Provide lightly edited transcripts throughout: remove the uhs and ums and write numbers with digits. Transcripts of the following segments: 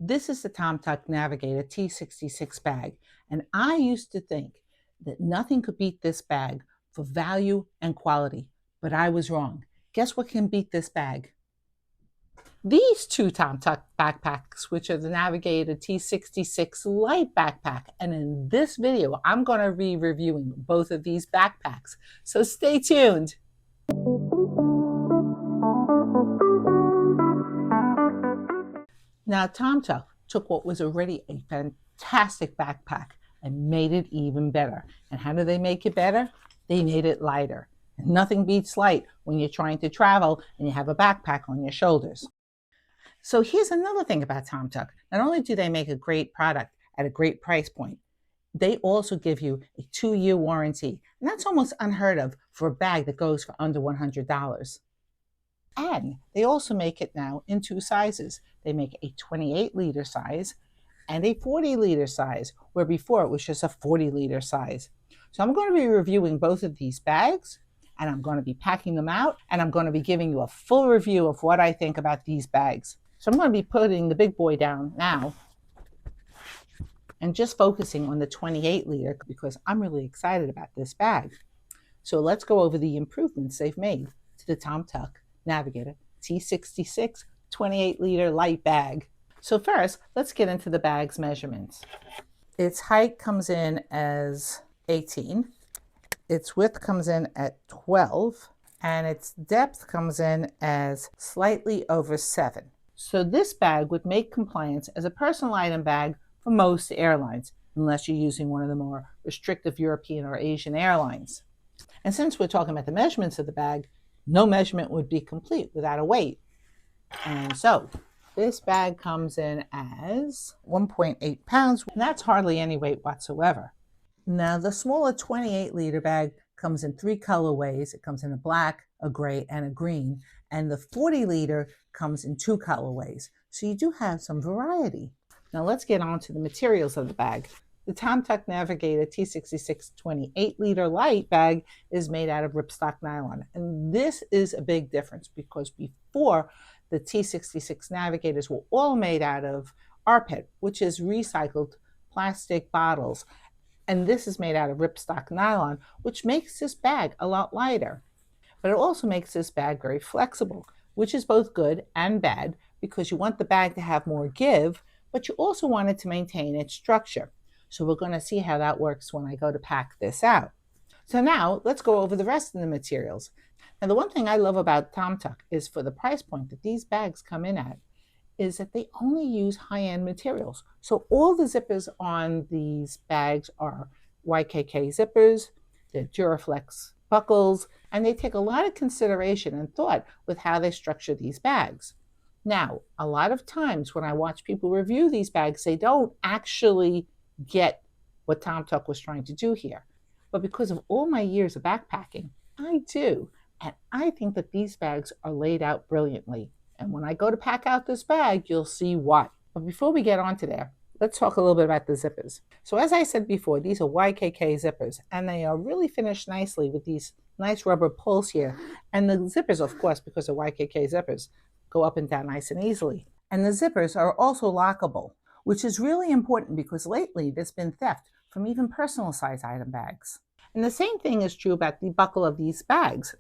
This is the Tomtoc Navigator T66 bag, and I used to think that nothing could beat this bag for value and quality, but I was wrong. Guess what can beat this bag? These two Tomtoc backpacks, which are the Navigator T66 Light backpack. And in this video, I'm going to be reviewing both of these backpacks. So stay tuned. Now, Tomtoc took what was already a fantastic backpack and made it even better. And how do they make it better? They made it lighter. And nothing beats light when you're trying to travel and you have a backpack on your shoulders. So here's another thing about Tomtoc. Not only do they make a great product at a great price point, they also give you a 2-year warranty. And that's almost unheard of for a bag that goes for under $100. And they also make it now in 2 sizes. They make a 28-liter size and a 40-liter size, where before it was just a 40-liter size. So I'm going to be reviewing both of these bags, and I'm going to be packing them out, and I'm going to be giving you a full review of what I think about these bags. So I'm going to be putting the big boy down now and just focusing on the 28-liter because I'm really excited about this bag. So let's go over the improvements they've made to the Tomtoc Navigator T66 28-liter light bag. So first, let's get into the bag's measurements. Its height comes in as 18, its width comes in at 12, and its depth comes in as slightly over 7. So this bag would make compliance as a personal item bag for most airlines, unless you're using one of the more restrictive European or Asian airlines. And since we're talking about the measurements of the bag, no measurement would be complete without a weight. And so this bag comes in as 1.8 pounds, and that's hardly any weight whatsoever. Now the smaller 28-liter bag comes in 3 colorways. It comes in a black, a gray, and a green. And the 40-liter comes in 2 colorways. So you do have some variety. Now let's get on to the materials of the bag. The Tomtoc Navigator T66 28-liter light bag is made out of ripstop nylon. And this is a big difference because before, the T66 Navigators were all made out of rPET, which is recycled plastic bottles. And this is made out of ripstop nylon, which makes this bag a lot lighter. But it also makes this bag very flexible, which is both good and bad because you want the bag to have more give, but you also want it to maintain its structure. So we're going to see how that works when I go to pack this out. So now let's go over the rest of the materials. Now the one thing I love about Tomtoc is for the price point that these bags come in at is that they only use high-end materials. So all the zippers on these bags are YKK zippers, they're Duraflex buckles, and they take a lot of consideration and thought with how they structure these bags. Now, a lot of times when I watch people review these bags, they don't actually get what Tomtoc was trying to do here. But because of all my years of backpacking, I do. And I think that these bags are laid out brilliantly. And when I go to pack out this bag, you'll see why. But before we get on to there, let's talk a little bit about the zippers. So as I said before, these are YKK zippers, and they are really finished nicely with these nice rubber pulls here. And the zippers, of course, because of YKK zippers, go up and down nice and easily. And the zippers are also lockable, which is really important because lately there's been theft from even personal size item bags. And the same thing is true about the buckle of these bags.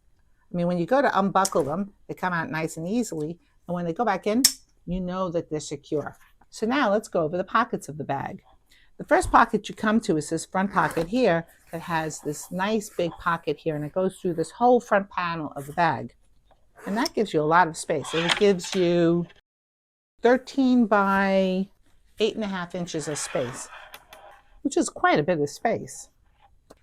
I mean, when you go to unbuckle them, they come out nice and easily. And when they go back in, you know that they're secure. So now let's go over the pockets of the bag. The first pocket you come to is this front pocket here that has this nice big pocket here, and it goes through this whole front panel of the bag. And that gives you a lot of space. It gives you 13 by 8.5 inches of space, which is quite a bit of space.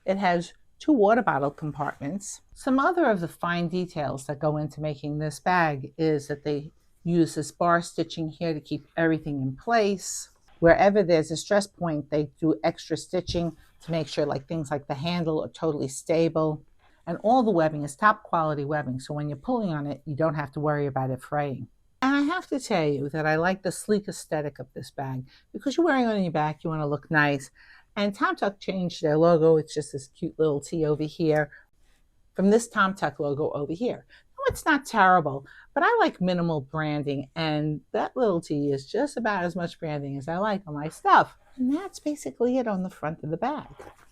It has 2 water bottle compartments. Some other of the fine details that go into making this bag is that they use this bar stitching here to keep everything in place. Wherever there's a stress point, they do extra stitching to make sure things like the handle are totally stable. And all the webbing is top quality webbing, so when you're pulling on it, you don't have to worry about it fraying. And I have to tell you that I like the sleek aesthetic of this bag because you're wearing it on your back, you want to look nice. And Tomtoc changed their logo. It's just this cute little T over here from this Tomtoc logo over here. it's not terrible, but I like minimal branding, and that little T is just about as much branding as I like on my stuff. And that's basically it on the front of the bag.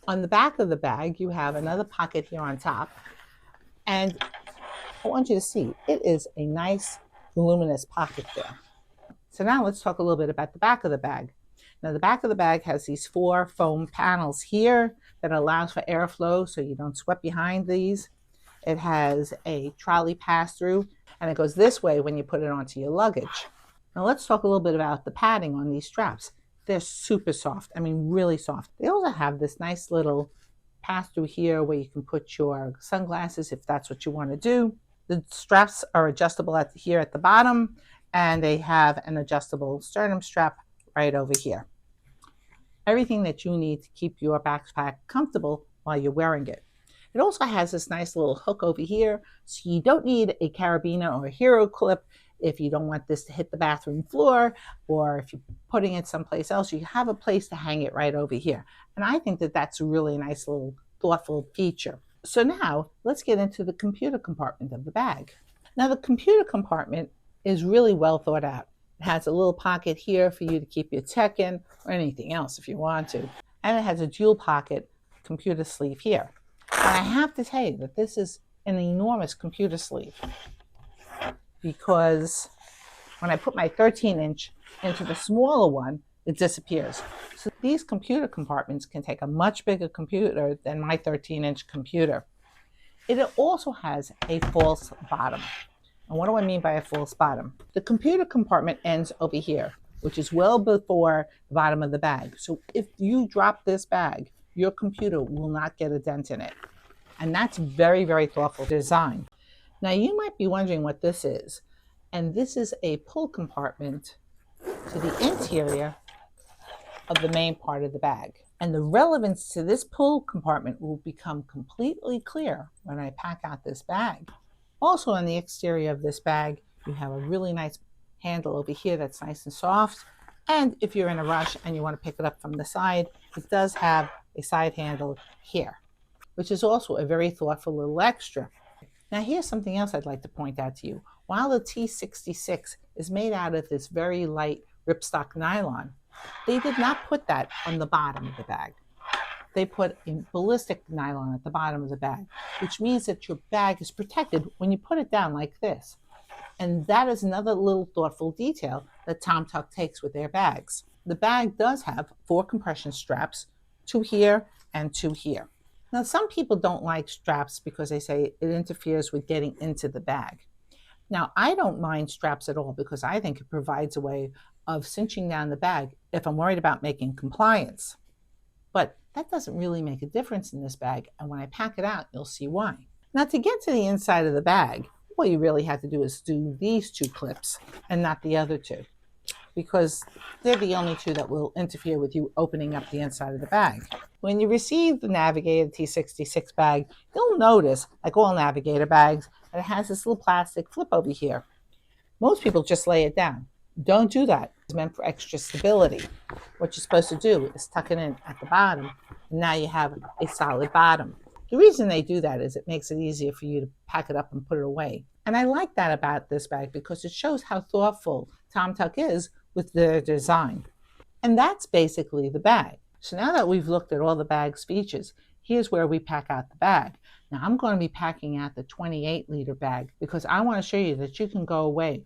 On the back of the bag, you have another pocket here on top, and I want you to see, it is a nice voluminous pocket there. So now let's talk a little bit about the back of the bag. Now the back of the bag has these 4 foam panels here that allows for airflow so you don't sweat behind these. It has a trolley pass-through, and it goes this way when you put it onto your luggage. Now let's talk a little bit about the padding on these straps. They're super soft, I mean really soft. They also have this nice little pass-through here where you can put your sunglasses if that's what you want to do. The straps are adjustable here at the bottom, and they have an adjustable sternum strap right over here. Everything that you need to keep your backpack comfortable while you're wearing it. It also has this nice little hook over here, so you don't need a carabiner or a hero clip if you don't want this to hit the bathroom floor, or if you're putting it someplace else, you have a place to hang it right over here. And I think that that's a really nice little thoughtful feature. So now let's get into the computer compartment of the bag. Now the computer compartment is really well thought out. It has a little pocket here for you to keep your tech in, or anything else if you want to. And it has a dual pocket computer sleeve here. And I have to tell you that this is an enormous computer sleeve, because when I put my 13-inch into the smaller one, it disappears. So these computer compartments can take a much bigger computer than my 13-inch computer. It also has a false bottom. And what do I mean by a false bottom? The computer compartment ends over here, which is well before the bottom of the bag. So if you drop this bag, your computer will not get a dent in it. And that's very, very thoughtful design. Now you might be wondering what this is. And this is a pull compartment to the interior of the main part of the bag. And the relevance to this pull compartment will become completely clear when I pack out this bag. Also on the exterior of this bag, you have a really nice handle over here that's nice and soft. And if you're in a rush and you want to pick it up from the side, it does have a side handle here, which is also a very thoughtful little extra. Now here's something else I'd like to point out to you. While the T66 is made out of this very light ripstop nylon, they did not put that on the bottom of the bag. They put in ballistic nylon at the bottom of the bag, which means that your bag is protected when you put it down like this. And that is another little thoughtful detail that Tomtoc takes with their bags. The bag does have 4 compression straps, 2 here and 2 here. Now some people don't like straps because they say it interferes with getting into the bag. Now I don't mind straps at all because I think it provides a way of cinching down the bag if I'm worried about making compliance. But that doesn't really make a difference in this bag, and when I pack it out, you'll see why. Now to get to the inside of the bag, all you really have to do is do these 2 clips and not the other 2, because they're the only 2 that will interfere with you opening up the inside of the bag. When you receive the Navigator T66 bag, you'll notice, like all Navigator bags, that it has this little plastic flip over here. Most people just lay it down. Don't do that. It's meant for extra stability. What you're supposed to do is tuck it in at the bottom, and now you have a solid bottom. The reason they do that is it makes it easier for you to pack it up and put it away. And I like that about this bag because it shows how thoughtful Tomtoc is with their design. And that's basically the bag. So now that we've looked at all the bag's features, here's where we pack out the bag. Now I'm going to be packing out the 28-liter bag because I want to show you that you can go away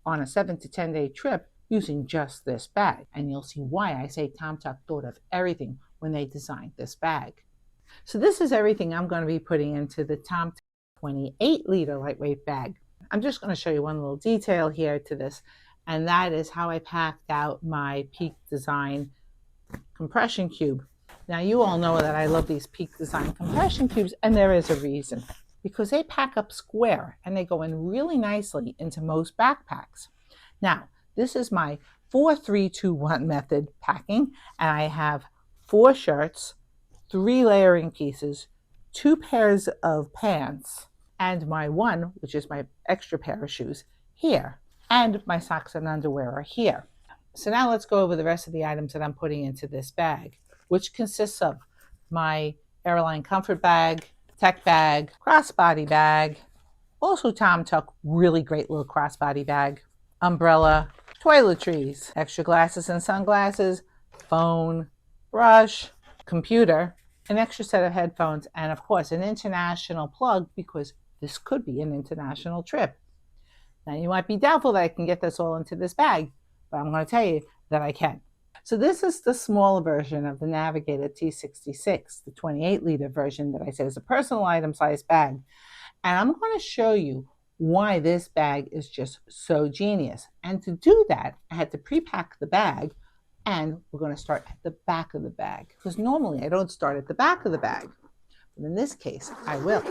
on a 7 to 10 day trip using just this bag. And you'll see why I say Tomtoc thought of everything when they designed this bag. So this is everything I'm going to be putting into the Tomtoc 28-liter lightweight bag. I'm just going to show you one little detail here to this, and that is how I packed out my Peak Design compression cube. Now you all know that I love these Peak Design compression cubes, and there is a reason. Because they pack up square and they go in really nicely into most backpacks. Now, this is my 4-3-2-1 method packing, and I have 4 shirts, 3 layering pieces, 2 pairs of pants, and my 1, which is my extra pair of shoes, here, and my socks and underwear are here. So now let's go over the rest of the items that I'm putting into this bag, which consists of my airline comfort bag, tech bag, crossbody bag, Also Tomtoc, really great little crossbody bag. Umbrella, toiletries, extra glasses and sunglasses, phone, brush, computer, an extra set of headphones, and of course an international plug because this could be an international trip. Now you might be doubtful that I can get this all into this bag, but I'm going to tell you that I can. So this is the smaller version of the Navigator T66, the 28-liter version that I said is a personal item size bag. And I'm going to show you why this bag is just so genius. And to do that, I had to pre-pack the bag, and we're going to start at the back of the bag. Because normally I don't start at the back of the bag, but in this case, I will.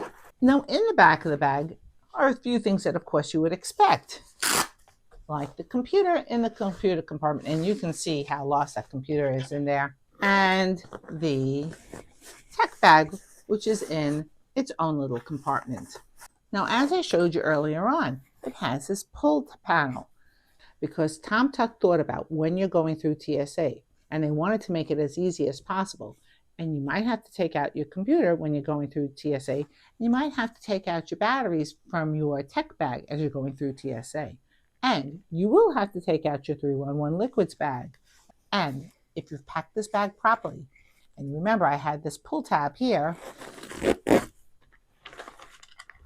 Now, in the back of the bag are a few things that, of course, you would expect, like the computer in the computer compartment, and you can see how lost that computer is in there, and the tech bag, which is in its own little compartment. Now, as I showed you earlier on, it has this pull panel because Tomtoc thought about when you're going through TSA, and they wanted to make it as easy as possible. And you might have to take out your computer when you're going through TSA. You might have to take out your batteries from your tech bag as you're going through TSA. And you will have to take out your 311 liquids bag. And if you've packed this bag properly, and remember I had this pull tab here,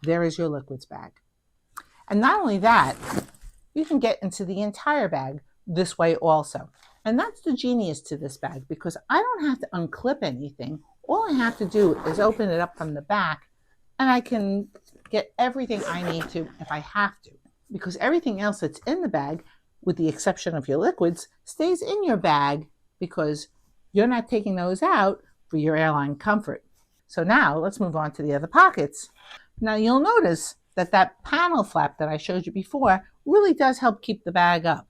there is your liquids bag. And not only that, you can get into the entire bag this way also. And that's the genius to this bag because I don't have to unclip anything. All I have to do is open it up from the back and I can get everything I need to if I have to. Because everything else that's in the bag, with the exception of your liquids, stays in your bag because you're not taking those out for your airline comfort. So now let's move on to the other pockets. Now you'll notice that that panel flap that I showed you before really does help keep the bag up.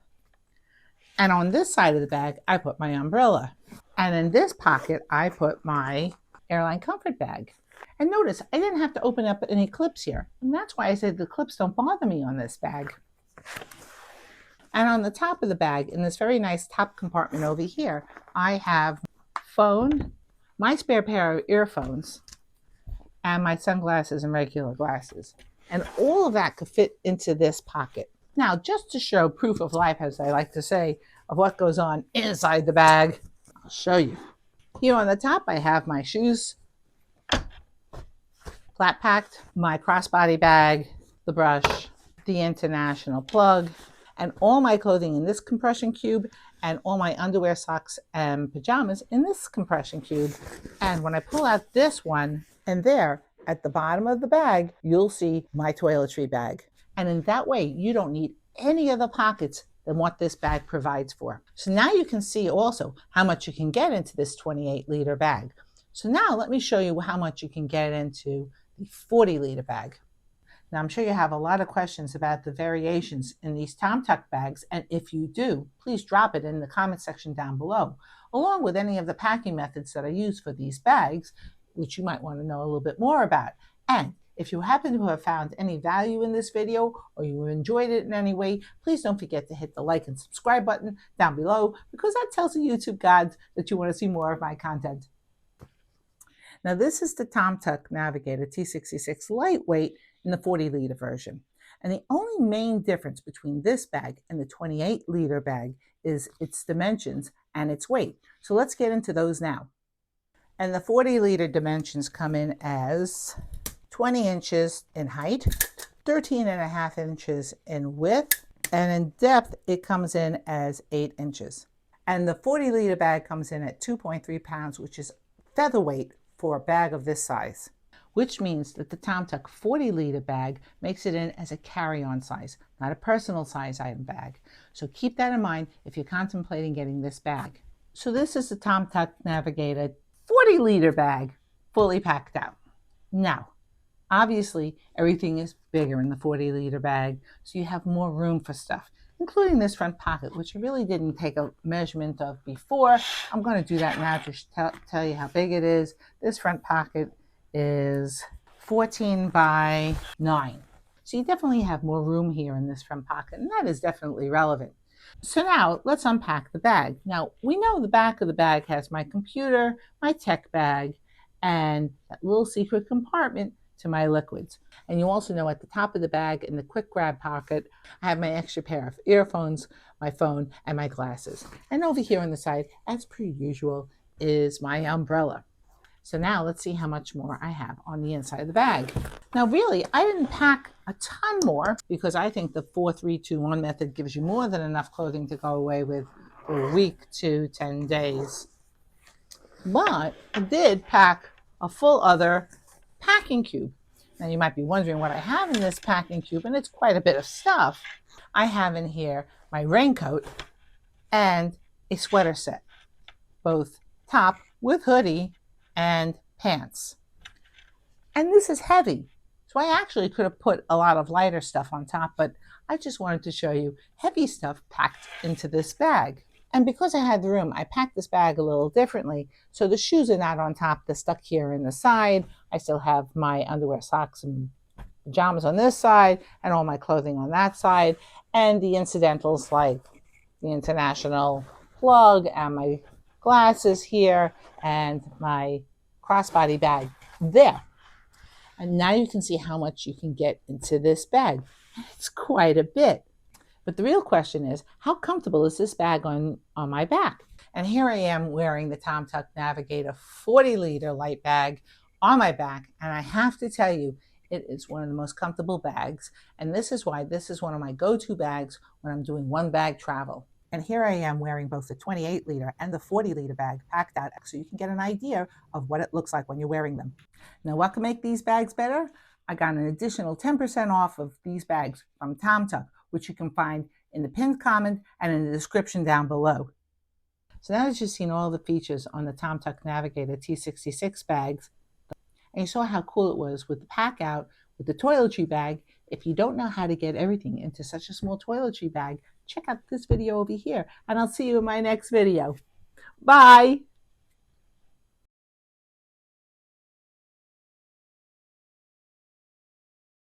And on this side of the bag, I put my umbrella. And in this pocket, I put my airline comfort bag. And notice, I didn't have to open up any clips here. And that's why I said the clips don't bother me on this bag. And on the top of the bag, in this very nice top compartment over here, I have phone, my spare pair of earphones, and my sunglasses and regular glasses. And all of that could fit into this pocket. Now, just to show proof of life, as I like to say, of what goes on inside the bag, I'll show you. Here on the top, I have my shoes, flat packed, my crossbody bag, the brush, the international plug, and all my clothing in this compression cube, and all my underwear, socks, and pajamas in this compression cube. And when I pull out this one, and there, at the bottom of the bag, you'll see my toiletry bag. And in that way, you don't need any other pockets than what this bag provides for. So now you can see also how much you can get into this 28-liter bag. So now let me show you how much you can get into the 40-liter bag. Now I'm sure you have a lot of questions about the variations in these Tomtoc bags, and if you do, please drop it in the comment section down below, along with any of the packing methods that I use for these bags, which you might want to know a little bit more about. And if you happen to have found any value in this video or you enjoyed it in any way, please don't forget to hit the like and subscribe button down below because that tells the YouTube gods that you want to see more of my content. Now this is the Tomtoc Navigator T66 Lightweight in the 40-liter version. And the only main difference between this bag and the 28-liter bag is its dimensions and its weight. So let's get into those now. And the 40-liter dimensions come in as 20 inches in height, 13.5 inches in width, and in depth it comes in as 8 inches. And the 40-liter bag comes in at 2.3 pounds, which is featherweight for a bag of this size, which means that the Tomtoc 40-liter bag makes it in as a carry-on size, not a personal size item bag. So keep that in mind if you're contemplating getting this bag. So this is the Tomtoc Navigator 40-liter bag, fully packed out. Now, obviously, everything is bigger in the 40-liter bag, so you have more room for stuff, including this front pocket, which I really didn't take a measurement of before. I'm going to do that now to tell you how big it is. This front pocket is 14 by 9. So you definitely have more room here in this front pocket, and that is definitely relevant. So now let's unpack the bag. Now we know the back of the bag has my computer, my tech bag, and that little secret compartment to my liquids. And you also know at the top of the bag in the quick grab pocket, I have my extra pair of earphones, my phone, and my glasses. And over here on the side, as per usual, is my umbrella. So now let's see how much more I have on the inside of the bag. Now really, I didn't pack a ton more because I think the 4-3-2-1 method gives you more than enough clothing to go away with for a week to 10 days. But I did pack a full other packing cube. Now you might be wondering what I have in this packing cube, and it's quite a bit of stuff. I have in here my raincoat and a sweater set, both top with hoodie and pants. And this is heavy, so I actually could have put a lot of lighter stuff on top, but I just wanted to show you heavy stuff packed into this bag. And because I had the room, I packed this bag a little differently. So the shoes are not on top, they're stuck here in the side. I still have my underwear, socks, and pajamas on this side, and all my clothing on that side, and the incidentals like the international plug and my glasses here and my crossbody bag there. And now you can see how much you can get into this bag. It's quite a bit. But the real question is, how comfortable is this bag on my back? And here I am wearing the Tomtoc Navigator 40-liter light bag on my back. And I have to tell you, it is one of the most comfortable bags. And this is why this is one of my go-to bags when I'm doing one bag travel. And here I am wearing both the 28-liter and the 40-liter bag packed out so you can get an idea of what it looks like when you're wearing them. Now, what can make these bags better? I got an additional 10% off of these bags from Tomtoc, which you can find in the pinned comment and in the description down below. So now that you've seen all the features on the Tomtoc Navigator T66 bags, and you saw how cool it was with the pack out, with the toiletry bag, if you don't know how to get everything into such a small toiletry bag, check out this video over here, and I'll see you in my next video. Bye!